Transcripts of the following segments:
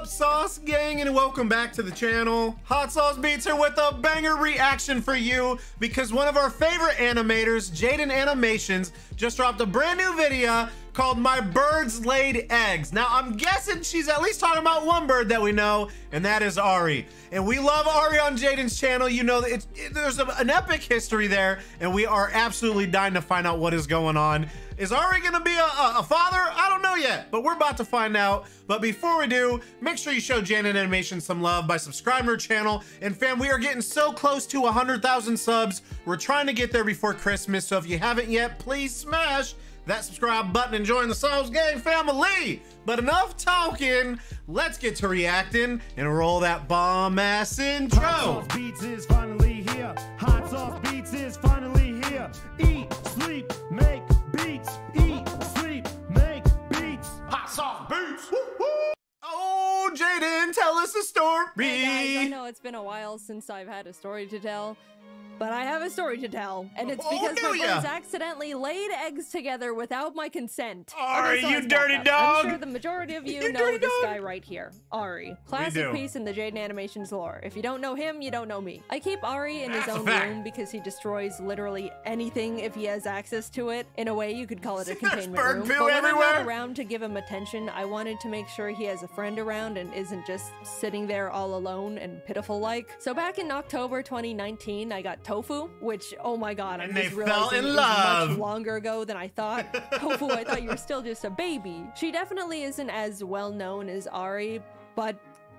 up, Sauce Gang, and welcome back to the channel. Hot Sauce Beats here with a banger reaction for you because one of our favorite animators, Jaiden Animations, just dropped a brand new video called My Birds Laid Eggs. Now, I'm guessing she's at least talking about one bird that we know, and that is ARI. And we love ARI on Jaiden's channel. You know, there's an epic history there, and we are absolutely dying to find out what is going on. Is ARI gonna be a father? I don't know yet, but we're about to find out. But before we do, make sure you show Jaiden Animations some love by subscribing to her channel. And fam, we are getting so close to 100,000 subs. We're trying to get there before Christmas, so if you haven't yet, please smash that subscribe button and join the Sauce Gang family. But enough talking, let's get to reacting and roll that bomb ass intro. Hot Sauce Beats is finally here. Hot Sauce Beats is finally here. Eat, sleep, make beats. Eat, sleep, make beats. Hot Sauce Beats. Woo, woo. Oh, Jaiden, tell us a story. Hey guys, I know it's been a while since I've had a story to tell, but I have a story to tell, and it's because my birds accidentally laid eggs together without my consent. Ari, so you dirty dog! I'm sure the majority of you know this guy right here, Ari. Classic piece in the Jaiden Animations lore. If you don't know him, you don't know me. I keep Ari in his own room because he destroys literally anything if he has access to it. In a way, you could call it a containment room. But when I'm not around to give him attention, I wanted to make sure he has a friend around and isn't just sitting there all alone and pitiful-like. So back in October 2019, I got Tofu, which, oh my god, I'm just realizing it was much longer ago than I thought. Tofu, I thought you were still just a baby. She definitely isn't as well known as Ari, but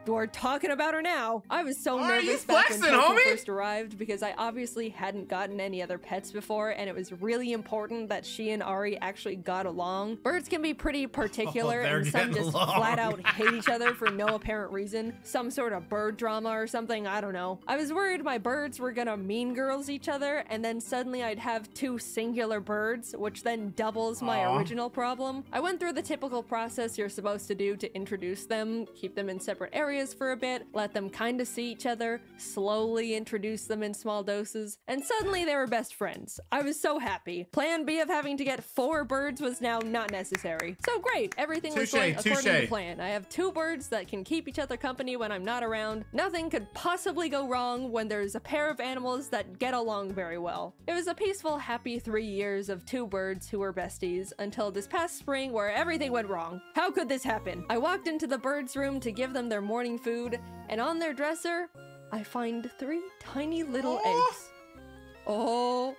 we're talking about her now. I was so nervous back when Tofu first arrived because I obviously hadn't gotten any other pets before, and it was really important that she and Ari actually got along. Birds can be pretty particular, and some just flat out hate each other for no apparent reason. Some sort of bird drama or something, I don't know. I was worried my birds were gonna mean girls each other, and then suddenly I'd have two singular birds, which then doubles my original problem. I went through the typical process you're supposed to do to introduce them, keep them in separate areas for a bit, let them kind of see each other, slowly introduce them in small doses, and suddenly they were best friends. I was so happy. Plan B of having to get 4 birds was now not necessary. So great, everything was going according to plan. I have 2 birds that can keep each other company when I'm not around. Nothing could possibly go wrong when there's a pair of animals that get along very well. It was a peaceful, happy 3 years of 2 birds who were besties until this past spring where everything went wrong. How could this happen? I walked into the birds' room to give them their morning food, and on their dresser, I find 3 tiny little eggs. Uh-oh.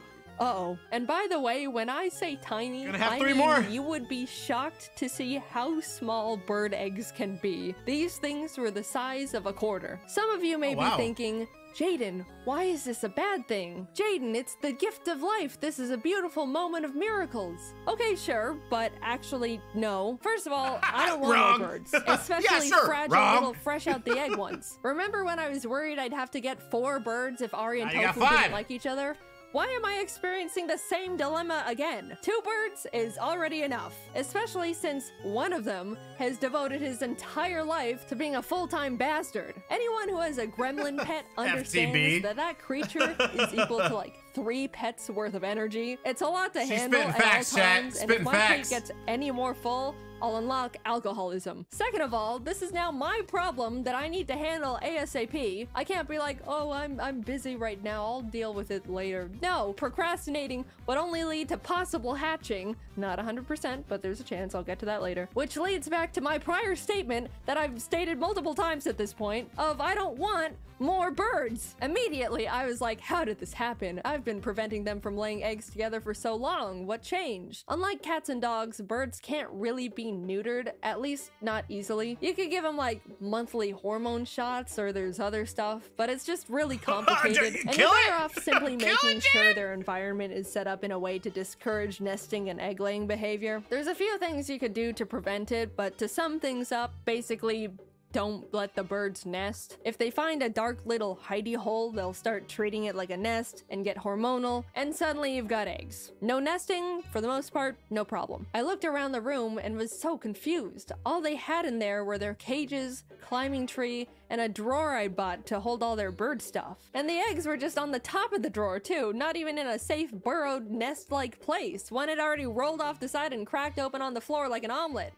And by the way, when I say tiny, I mean you would be shocked to see how small bird eggs can be. These things were the size of a quarter. Some of you may be thinking, Jaiden, why is this a bad thing? Jaiden, it's the gift of life. This is a beautiful moment of miracles. Okay, sure, but actually, no. First of all, I don't want more birds, especially fragile little fresh out the egg ones. Remember when I was worried I'd have to get 4 birds if Ari and Tofu didn't like each other? Why am I experiencing the same dilemma again? 2 birds is already enough, especially since one of them has devoted his entire life to being a full-time bastard. Anyone who has a gremlin pet understands that that creature is equal to like 3 pets worth of energy. It's a lot to handle at all times, and if my plate gets any more full, I'll unlock alcoholism. Second of all, this is now my problem that I need to handle ASAP. I can't be like, oh, I'm busy right now, I'll deal with it later. No, procrastinating would only lead to possible hatching. Not 100%, but there's a chance, I'll get to that later. Which leads back to my prior statement that I've stated multiple times at this point of I don't want more birds. Immediately, I was like, how did this happen? I've been preventing them from laying eggs together for so long. What changed? Unlike cats and dogs, birds can't really be neutered, at least not easily. You could give them like monthly hormone shots or there's other stuff, but it's just really complicated. And you're better off simply making sure their environment is set up in a way to discourage nesting and egg laying behavior. There's a few things you could do to prevent it, but to sum things up, basically don't let the birds nest. If they find a dark little hidey hole, they'll start treating it like a nest and get hormonal, and suddenly you've got eggs. No nesting, for the most part, no problem. I looked around the room and was so confused. All they had in there were their cages, climbing tree, and a drawer I bought to hold all their bird stuff. And the eggs were just on the top of the drawer too, not even in a safe burrowed nest-like place. One had already rolled off the side and cracked open on the floor like an omelet.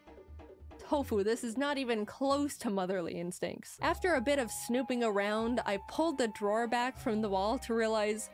Tofu, this is not even close to motherly instincts. After a bit of snooping around, I pulled the drawer back from the wall to realize,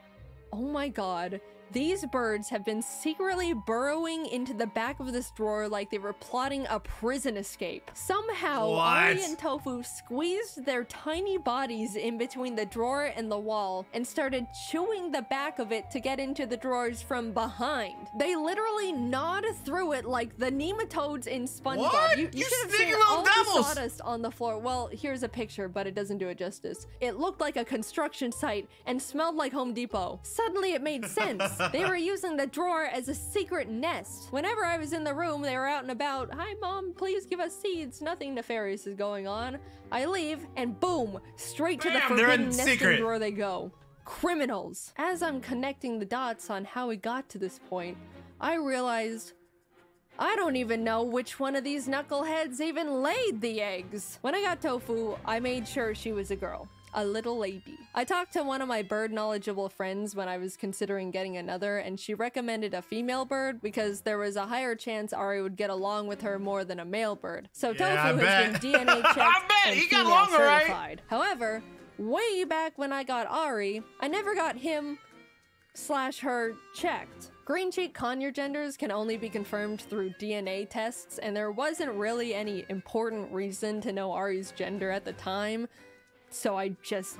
oh my god, these birds have been secretly burrowing into the back of this drawer like they were plotting a prison escape. Somehow, Ari and Tofu squeezed their tiny bodies in between the drawer and the wall and started chewing the back of it to get into the drawers from behind. They literally gnawed through it like the nematodes in SpongeBob. What? You should have seen all the sawdust on the floor. Well, here's a picture, but it doesn't do it justice. It looked like a construction site and smelled like Home Depot. Suddenly, it made sense. They were using the drawer as a secret nest. Whenever I was in the room, they were out and about. Hi, Mom, please give us seeds. Nothing nefarious is going on. I leave, and boom, straight to the forbidden nesting drawer they go. Criminals. As I'm connecting the dots on how we got to this point, I realized I don't even know which one of these knuckleheads even laid the eggs. When I got Tofu, I made sure she was a girl. A little lady. I talked to one of my bird knowledgeable friends when I was considering getting another, and she recommended a female bird because there was a higher chance Ari would get along with her more than a male bird. So Tofu has been DNA checked and female certified. However, way back when I got Ari, I never got him/her checked. Green cheek conure genders can only be confirmed through DNA tests, and there wasn't really any important reason to know Ari's gender at the time. So I just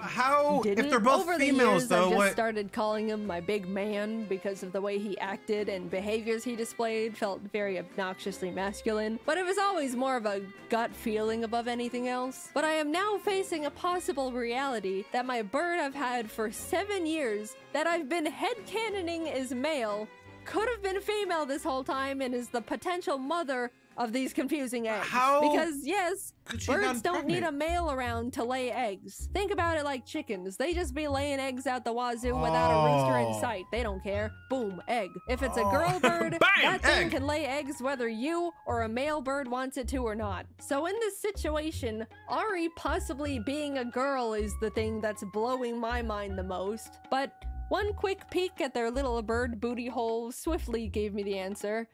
didn't. If they're both Over females, the years, though, I just started calling him my big man because of the way he acted and behaviors he displayed felt very obnoxiously masculine. But it was always more of a gut feeling above anything else. But I am now facing a possible reality that my bird I've had for 7 years that I've been headcanoning is male could have been female this whole time and is the potential mother of these confusing eggs. Because yes, birds don't need a male around to lay eggs. Think about it like chickens. They just be laying eggs out the wazoo without a rooster in sight. They don't care. Boom, egg. If it's a girl bird, that thing can lay eggs whether you or a male bird wants it to or not. So in this situation, Ari possibly being a girl is the thing that's blowing my mind the most. But one quick peek at their little bird booty hole swiftly gave me the answer.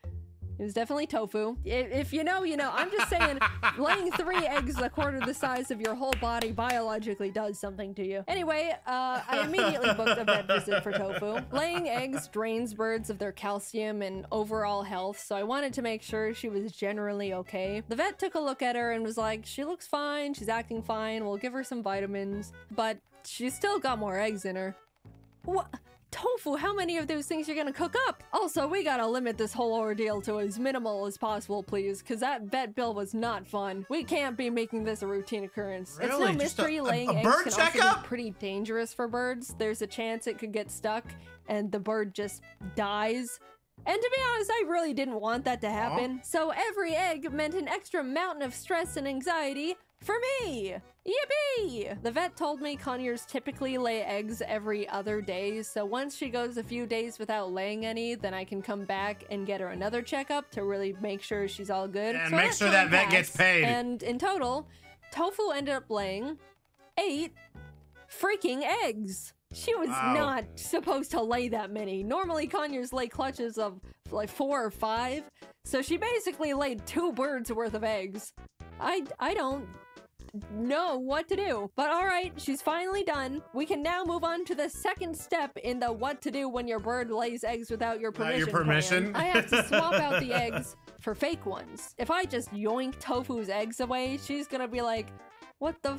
It was definitely Tofu. If you know, you know. I'm just saying, laying 3 eggs a quarter the size of your whole body biologically does something to you. Anyway, I immediately booked a vet visit for Tofu. Laying eggs drains birds of their calcium and overall health, so I wanted to make sure she was generally okay. The vet took a look at her and was like, she looks fine, she's acting fine, we'll give her some vitamins, but she's still got more eggs in her. What? Tofu, how many of those things you're gonna cook up? Also, we gotta limit this whole ordeal to as minimal as possible, please, because that vet bill was not fun. We can't be making this a routine occurrence. Really? It's no mystery laying eggs can also be pretty dangerous for birds. There's a chance it could get stuck and the bird just dies. And to be honest, I really didn't want that to happen. So every egg meant an extra mountain of stress and anxiety for me! Yippee! The vet told me conures typically lay eggs every other day, so once she goes a few days without laying any, then I can come back and get her another checkup to really make sure she's all good. And so make sure that vet gets paid. And in total, Tofu ended up laying 8 freaking eggs. She was not supposed to lay that many. Normally, conures lay clutches of like 4 or 5, so she basically laid 2 birds worth of eggs. I don't know what to do. But alright, she's finally done. We can now move on to the second step in the what to do when your bird lays eggs without your permission. I have to swap out the eggs for fake ones. If I just yoink Tofu's eggs away, she's gonna be like, what the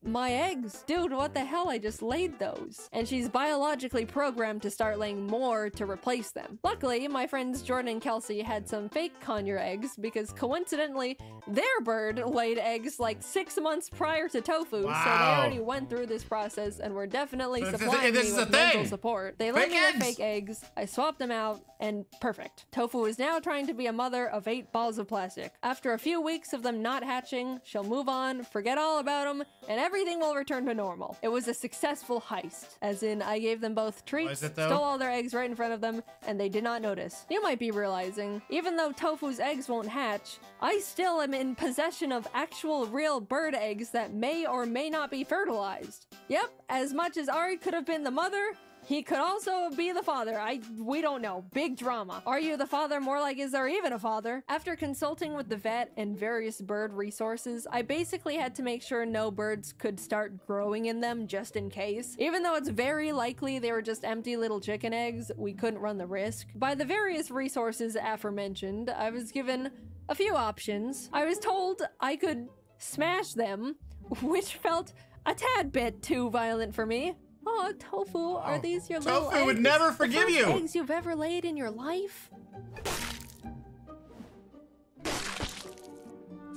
my eggs? Dude, what the hell? I just laid those. And she's biologically programmed to start laying more to replace them. Luckily, my friends Jordan and Kelsey had some fake conure eggs because coincidentally, their bird laid eggs like 6 months prior to Tofu, so they already went through this process and were definitely supplying me with mental support. They laid me their fake eggs, I swapped them out, and perfect. Tofu is now trying to be a mother of 8 balls of plastic. After a few weeks of them not hatching, she'll move on, forget all about them, and everything will return to normal. It was a successful heist, as in I gave them both treats, stole all their eggs right in front of them, and they did not notice. You might be realizing, even though Tofu's eggs won't hatch, I still am in possession of actual real bird eggs that may or may not be fertilized. Yep, as much as Ari could have been the mother, He could also be the father. We don't know. Big drama. Are you the father? More like, is there even a father? After consulting with the vet and various bird resources, I basically had to make sure no birds could start growing in them just in case. Even though it's very likely they were just empty little chicken eggs, we couldn't run the risk. By the various resources aforementioned, I was given a few options. I was told I could smash them, which felt a tad bit too violent for me. Oh, Tofu, are these your little eggs? Tofu would never forgive you. Eggs you've ever laid in your life?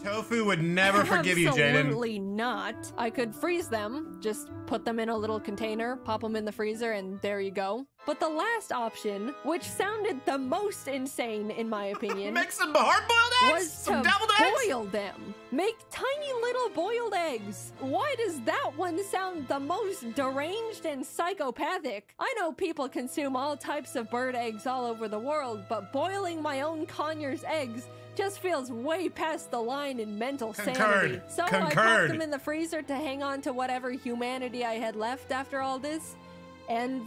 Tofu would never forgive you, Jaiden. Absolutely not. I could freeze them, just put them in a little container, pop them in the freezer, and there you go. But the last option, which sounded the most insane in my opinion, make some hard-boiled eggs, some deviled eggs, boil them. Make tiny little boiled eggs. Why does that one sound the most deranged and psychopathic? I know people consume all types of bird eggs all over the world, but boiling my own Conyers eggs just feels way past the line in mental sanity. So I popped them in the freezer to hang on to whatever humanity I had left after all this, and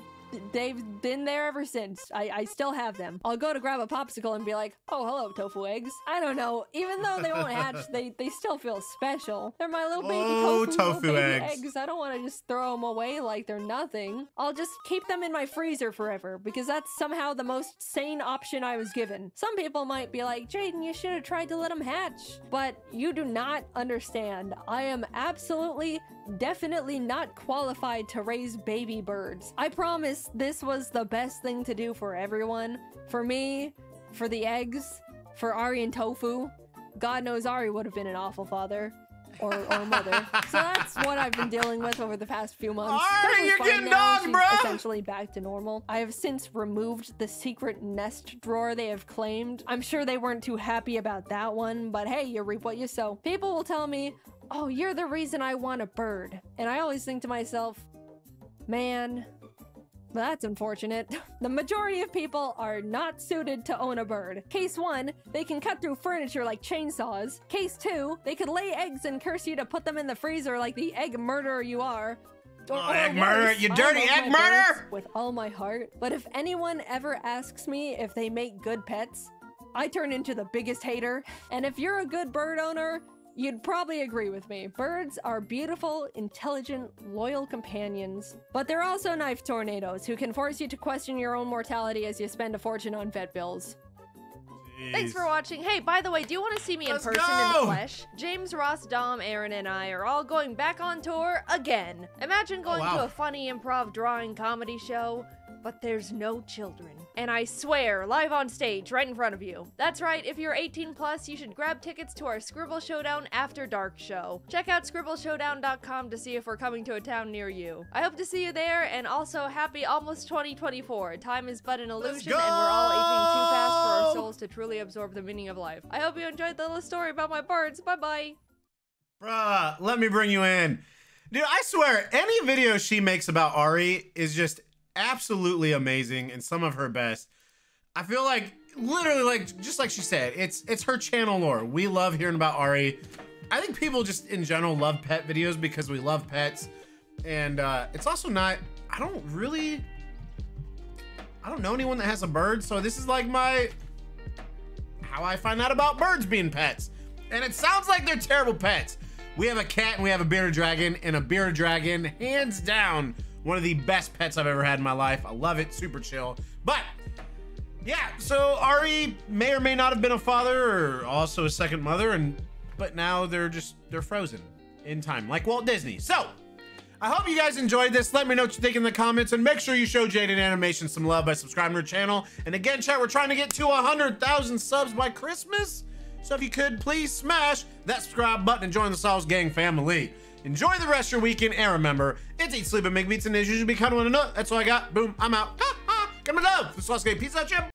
they've been there ever since. I still have them. I'll go to grab a popsicle and be like, oh, hello, tofu eggs. I don't know. Even though they won't hatch, they still feel special. They're my little baby tofu eggs. I don't want to just throw them away like they're nothing. I'll just keep them in my freezer forever because that's somehow the most sane option I was given. Some people might be like, Jaiden, you should have tried to let them hatch. But you do not understand. I am absolutely, definitely not qualified to raise baby birds. I promise this was the best thing to do for everyone. For me, for the eggs, for Ari and Tofu. God knows Ari would have been an awful father. Or mother. So that's what I've been dealing with over the past few months. Ari, you're getting dog, bro! She's essentially back to normal. I have since removed the secret nest drawer they have claimed. I'm sure they weren't too happy about that one, but hey, you reap what you sow. People will tell me, oh, you're the reason I want a bird. And I always think to myself, man, that's unfortunate. The majority of people are not suited to own a bird. Case 1, they can cut through furniture like chainsaws. Case 2, they could lay eggs and curse you to put them in the freezer like the egg murderer you are. Or egg murderer, you dirty egg murderer! With all my heart. But if anyone ever asks me if they make good pets, I turn into the biggest hater. And if you're a good bird owner, you'd probably agree with me. Birds are beautiful, intelligent, loyal companions, but they're also knife tornadoes who can force you to question your own mortality as you spend a fortune on vet bills. Jeez. Thanks for watching. Hey, by the way, do you want to see me in person in the flesh? James, Ross, Dom, Aaron, and I are all going back on tour again. Imagine going to a funny improv drawing comedy show, but there's no children. And I swear, live on stage, right in front of you. That's right, if you're 18 plus, you should grab tickets to our Scribble Showdown After Dark show. Check out scribbleshowdown.com to see if we're coming to a town near you. I hope to see you there, and also happy almost 2024. Time is but an illusion, and we're all aging too fast for our souls to truly absorb the meaning of life. I hope you enjoyed the little story about my birds. Bye-bye. Bruh, let me bring you in. Dude, I swear, any video she makes about Ari is just absolutely amazing and some of her best. I feel like literally, like, just like she said, it's her channel lore. We love hearing about Ari. I think people just in general love pet videos because we love pets. And it's also not, I don't know anyone that has a bird, so this is like how I find out about birds being pets. And it sounds like they're terrible pets. We have a cat and we have a bearded dragon, and a bearded dragon, hands down, one of the best pets I've ever had in my life. I love it, super chill. But yeah, so Ari may or may not have been a father or also a second mother, but now they're frozen in time, like Walt Disney. So I hope you guys enjoyed this. Let me know what you think in the comments, and make sure you show Jaiden Animation some love by subscribing to her channel. And again, chat, we're trying to get to 100,000 subs by Christmas. So if you could, please smash that subscribe button and join the Sauce Gang family. Enjoy the rest of your weekend, and remember, it's eat, sleep, and make beats, and as usual, be kind of one to know. That's all I got. Boom, I'm out. Ha ha. Come on, love. The Sauce Gang. Peace out, champ.